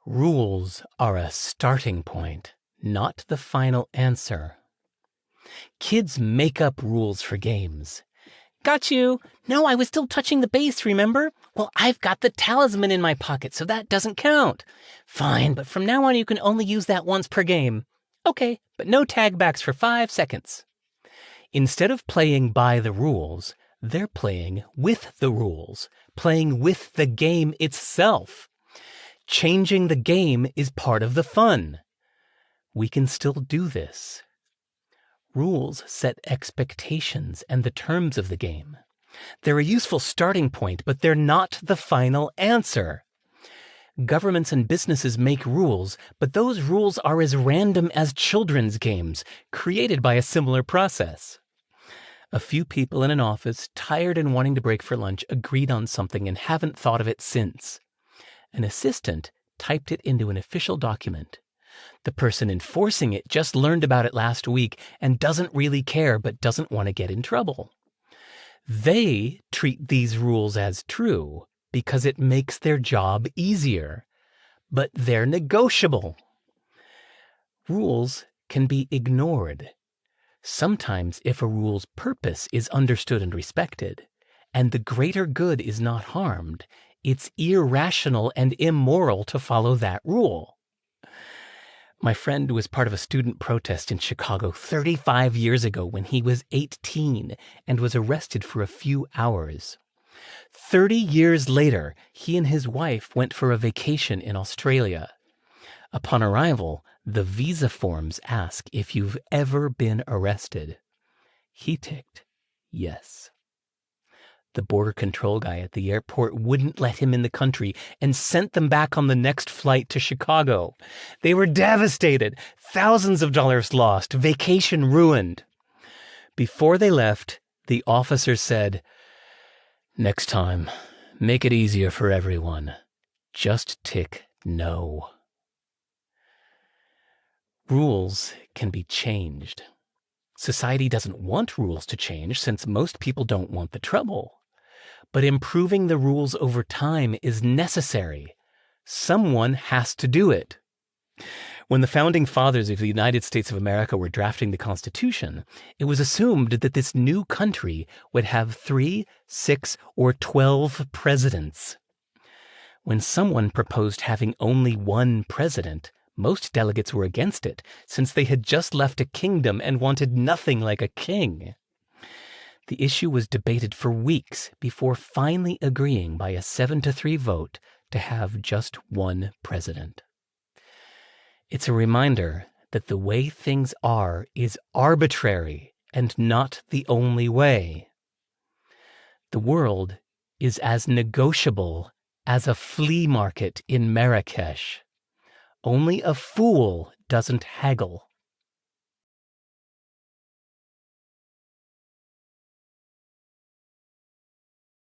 Rules are a starting point, not the final answer. Kids make up rules for games. Got you. No, I was still touching the base, remember? Well, I've got the talisman in my pocket, so that doesn't count. Fine, but from now on you can only use that once per game. Okay, but no tag backs for 5 seconds. Instead of playing by the rules, they're playing with the rules, playing with the game itself. Changing the game is part of the fun. We can still do this. Rules set expectations and the terms of the game. They're a useful starting point, but they're not the final answer. Governments and businesses make rules, but those rules are as random as children's games, created by a similar process. A few people in an office, tired and wanting to break for lunch, agreed on something and haven't thought of it since. An assistant typed it into an official document. The person enforcing it just learned about it last week and doesn't really care but doesn't want to get in trouble. They treat these rules as true because it makes their job easier, but they're negotiable. Rules can be ignored. Sometimes if a rule's purpose is understood and respected, and the greater good is not harmed, it's irrational and immoral to follow that rule. My friend was part of a student protest in Chicago 35 years ago when he was 18 and was arrested for a few hours. 30 years later, he and his wife went for a vacation in Australia. Upon arrival, the visa forms ask if you've ever been arrested. He ticked yes. The border control guy at the airport wouldn't let him in the country and sent them back on the next flight to Chicago. They were devastated. Thousands of dollars lost. Vacation ruined. Before they left, the officer said, "Next time, make it easier for everyone. Just tick no." Rules can be changed. Society doesn't want rules to change since most people don't want the trouble. But improving the rules over time is necessary. Someone has to do it. When the founding fathers of the United States of America were drafting the Constitution, it was assumed that this new country would have 3, 6, or 12 presidents. When someone proposed having only one president, most delegates were against it, since they had just left a kingdom and wanted nothing like a king. The issue was debated for weeks before finally agreeing by a 7-3 vote to have just one president. It's a reminder that the way things are is arbitrary and not the only way. The world is as negotiable as a flea market in Marrakesh. Only a fool doesn't haggle.